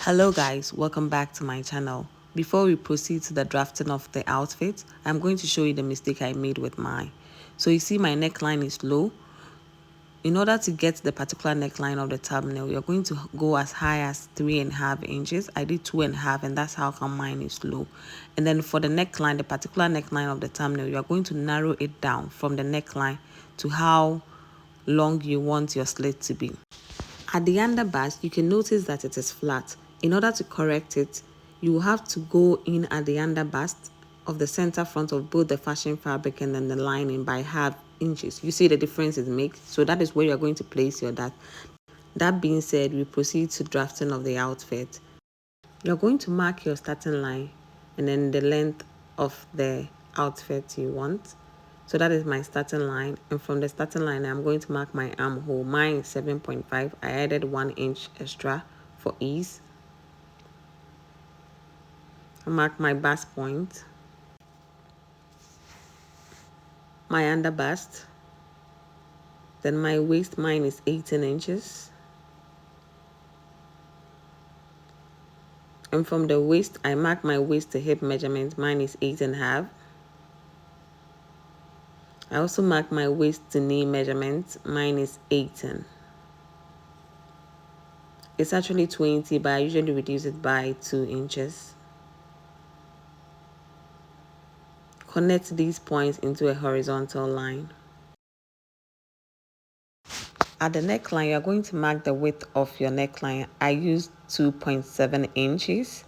Hello guys, welcome back to my channel. Before we proceed to the drafting of the outfit, I'm going to show you the mistake I made with mine. So you see my neckline is low. In order to get the particular neckline of the thumbnail, you're going to go as high as 3.5 inches. I did 2.5 and that's how come mine is low. And then for the neckline, the particular neckline of the thumbnail, you're going to narrow it down from the neckline to how long you want your slit to be. At the underbust, you can notice that it is flat. In order to correct it, you will have to go in at the underbust of the center front of both the fashion fabric and then the lining by half inches. You see the difference it makes? So that is where you're going to place your dart. That being said, we proceed to drafting of the outfit. You're going to mark your starting line and then the length of the outfit you want. So that is my starting line, and from the starting line I'm going to mark my armhole. Mine is 7.5. I added 1 inch extra for ease. I mark my bust point, my underbust, then my waist. Mine is 18 inches, and from the waist I mark my waist to hip measurement. Mine is 8.5. I also mark my waist to knee measurement. Mine is 18. It's actually 20, but I usually reduce it by 2 inches. Connect these points into a horizontal line. At the neckline, you're going to mark the width of your neckline. I used 2.7 inches,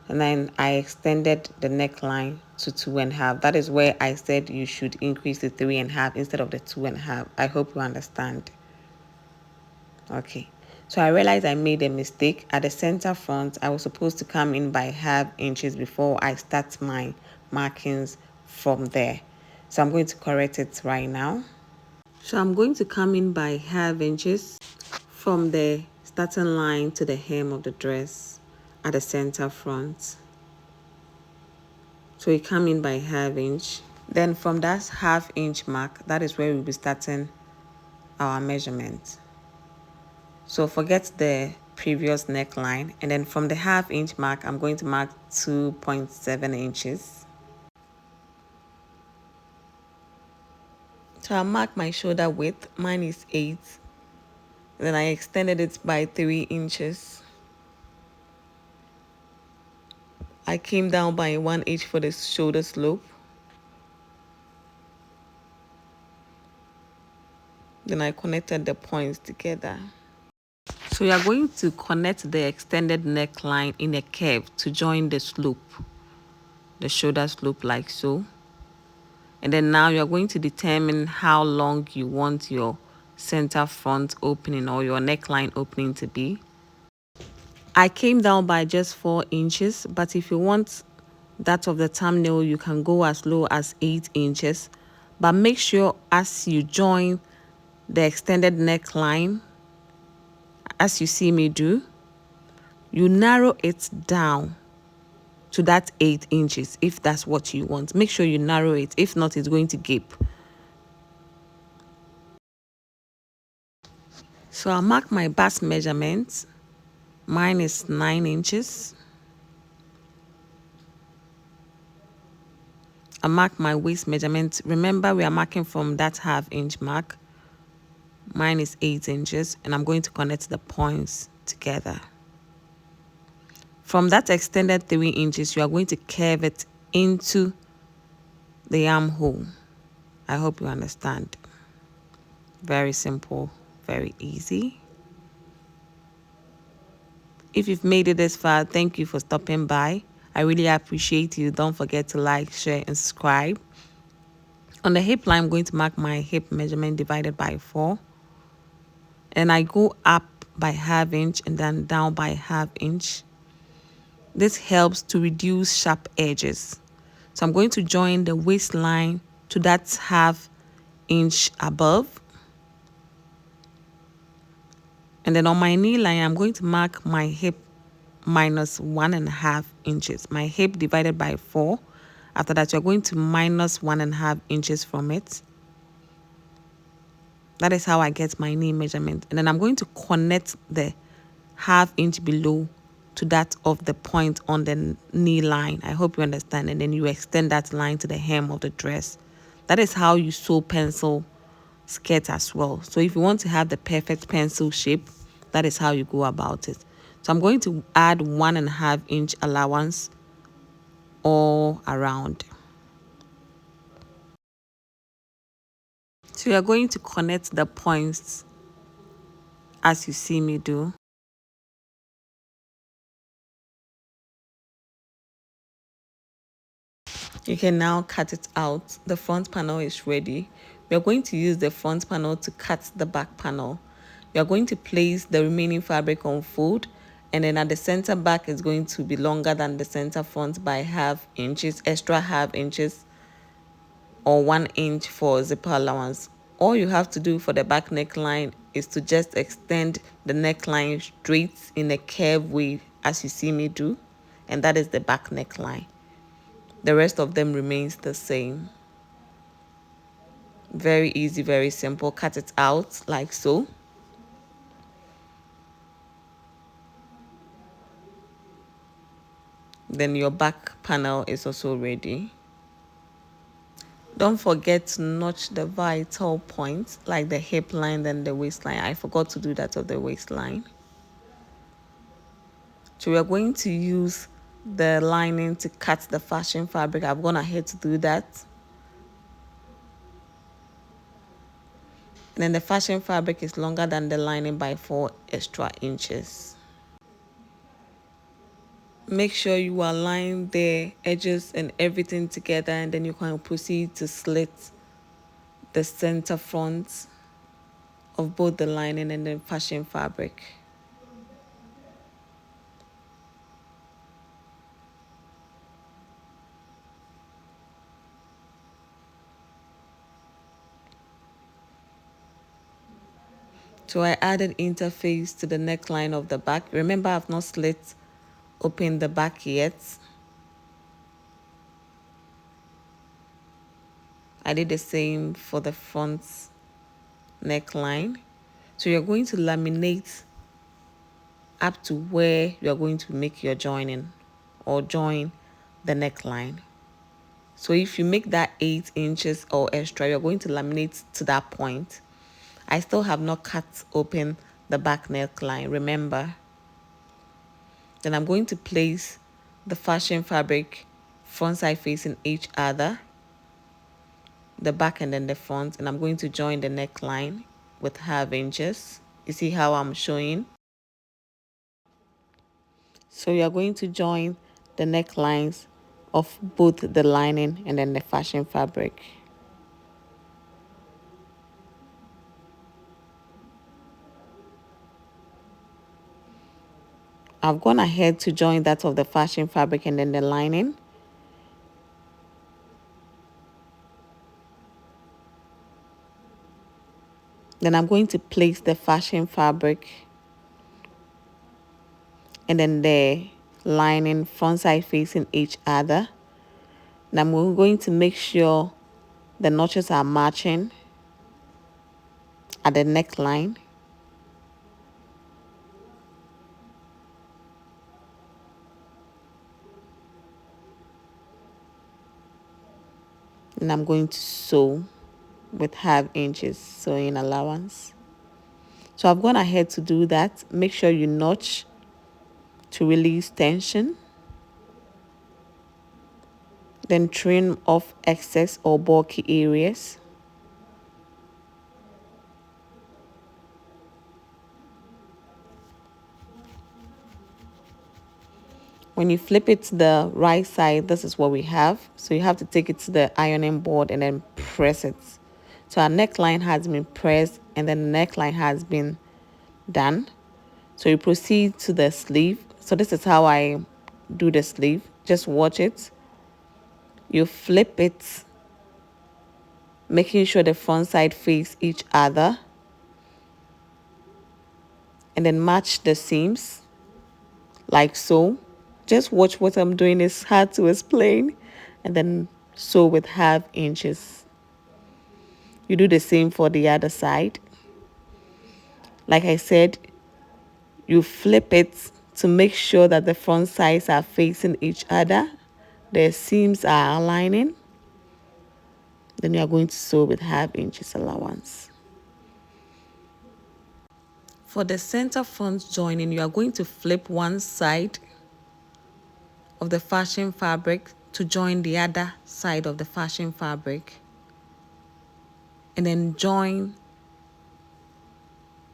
and then I extended the neckline to 2.5. That is where I said you should increase to 3.5 instead of the 2.5. I hope you understand. Okay, so I realized I made a mistake. At the center front, I was supposed to come in by half inches before I start my markings from there. So I'm going to correct it right now. So I'm going to come in by half inches from the starting line to the hem of the dress at the center front. So you come in by half inch. Then from that half inch mark, that is where we'll be starting our measurement. So forget the previous neckline, and then from the half inch mark, I'm going to mark 2.7 inches. So I'll mark my shoulder width. Mine is 8. Then I extended it by 3 inches. I came down by 1 inch for the shoulder slope. Then I connected the points together. So you are going to connect the extended neckline in a curve to join the slope, the shoulder slope, like so. And then now you're going to determine how long you want your center front opening or your neckline opening to be. I came down by just 4 inches, but if you want that of the thumbnail, you can go as low as 8 inches. But make sure as you join the extended neckline, as you see me do, you narrow it down to that 8 inches if that's what you want. Make sure you narrow it. If not, it's going to gape. So I'll mark my bust measurement. Mine is 9 inches. I mark my waist measurement. Remember, we are marking from that half inch mark. Mine is 8 inches, and I'm going to connect the points together. From that extended 3 inches, you are going to curve it into the armhole. I hope you understand. Very simple, very easy. If you've made it this far, thank you for stopping by. I really appreciate you. Don't forget to like, share, and subscribe. On the hip line, I'm going to mark my hip measurement divided by 4. And I go up by half inch and then down by half inch. This helps to reduce sharp edges. So I'm going to join the waistline to that half inch above. And then on my knee line, I'm going to mark my hip minus 1.5 inches. My hip divided by 4. After that, you're going to minus 1.5 inches from it. That is how I get my knee measurement. And then I'm going to connect the half inch below to that of the point on the knee line. I hope you understand. And then you extend that line to the hem of the dress. That is how you sew pencil skirt as well. So if you want to have the perfect pencil shape, that is how you go about it. So I'm going to add 1.5 inch allowance all around. So you're going to connect the points as you see me do. You can now cut it out. The front panel is ready. We are going to use the front panel to cut the back panel. We are going to place the remaining fabric on fold, and then at the center back is going to be longer than the center front by half inches, extra half inches, or 1 inch for zipper allowance. All you have to do for the back neckline is to just extend the neckline straight in a curved way as you see me do, and that is the back neckline. The rest of them remains the same. Very easy, very simple. Cut it out like so. Then your back panel is also ready. Don't forget to notch the vital points like the hip line and the waistline. I forgot to do that of the waistline. So we are going to use the lining to cut the fashion fabric. I've gone ahead to do that. And then the fashion fabric is longer than the lining by 4 extra inches. Make sure you align the edges and everything together, and then you can proceed to slit the center front of both the lining and the fashion fabric. So I added interface to the neckline of the back. Remember, I've not slit open the back yet. I did the same for the front neckline. So you're going to laminate up to where you're going to make your joining or join the neckline. So if you make that 8 inches or extra, you're going to laminate to that point. I still have not cut open the back neckline, remember. Then I'm going to place the fashion fabric front side facing each other, the back and then the front, and I'm going to join the neckline with half inches. You see how I'm showing? So you're going to join the necklines of both the lining and then the fashion fabric. I've gone ahead to join that of the fashion fabric and then the lining. Then I'm going to place the fashion fabric and then the lining front side facing each other. And I'm going to make sure the notches are matching at the neckline. And I'm going to sew with half inches sewing allowance. So I've gone ahead to do that. Make sure you notch to release tension. Then trim off excess or bulky areas. When you flip it to the right side, this is what we have. So you have to take it to the ironing board and then press it. So our neckline has been pressed and then the neckline has been done. So you proceed to the sleeve. So this is how I do the sleeve. Just watch it. You flip it, making sure the front side face each other. And then match the seams like so. Just watch what I'm doing. It's hard to explain. And then sew with half inches. You do the same for the other side. Like I said, you flip it to make sure that the front sides are facing each other. The seams are aligning. Then you are going to sew with 1/2 inches allowance. For the center front joining, you are going to flip one side of the fashion fabric to join the other side of the fashion fabric, and then join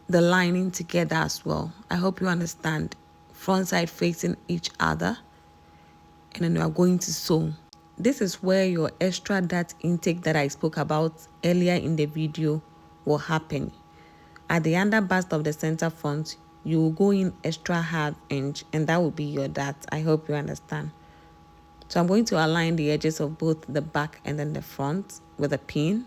the lining together as well. I hope you understand. Front side facing each other, and then you are going to sew. This is where your extra dart intake that I spoke about earlier in the video will happen. At the underbust of the center front, you will go in extra 1/2 inch, and that will be your dart. I hope you understand. So I'm going to align the edges of both the back and then the front with a pin.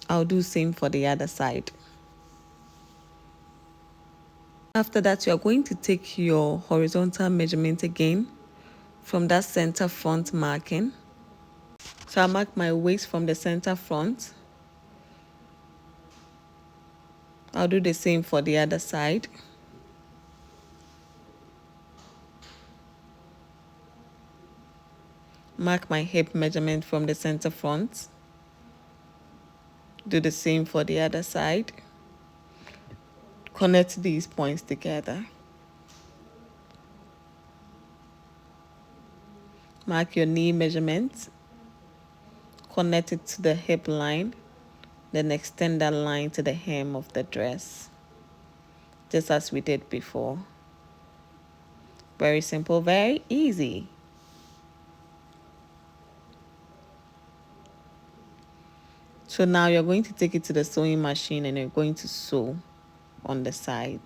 I'll do same for the other side. After that, you are going to take your horizontal measurement again from that center front marking. So I'll mark my waist from the center front. I'll do the same for the other side. Mark my hip measurement from the center front. Do the same for the other side. Connect these points together. Mark your knee measurement. Connect it to the hip line. Then extend that line to the hem of the dress, just as we did before. Very simple, very easy. So now you're going to take it to the sewing machine and you're going to sew on the side.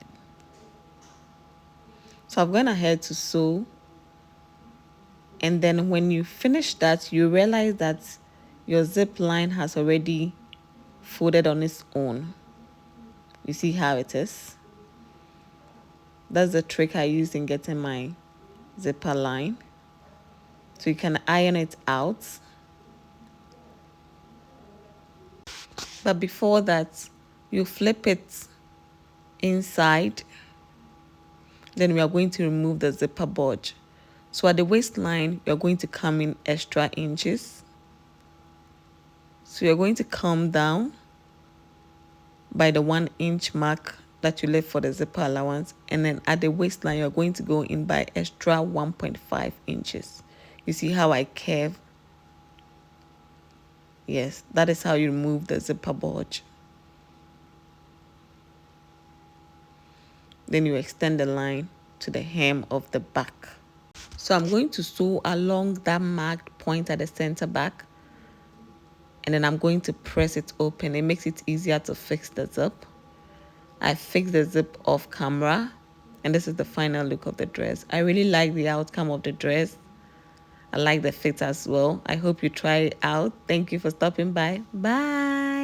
So I've gone ahead to sew, and then when you finish that, you realize that your zip line has already folded on its own. You see how it is? That's the trick I used in getting my zipper line. So you can iron it out. But before that, you flip it inside. Then we are going to remove the zipper bulge. So at the waistline, you're going to come in extra inches. So you're going to come down by the 1 inch mark that you left for the zipper allowance, and then at the waistline you're going to go in by extra 1.5 inches. You see how I curve? Yes, that is how you remove the zipper bulge. Then you extend the line to the hem of the back. So I'm going to sew along that marked point at the center back, and then I'm going to press it open. It makes it easier to fix the zip. I fixed the zip off camera, and this is the final look of the dress. I really like the outcome of the dress. I like the fit as well. I hope you try it out. Thank you for stopping by. Bye.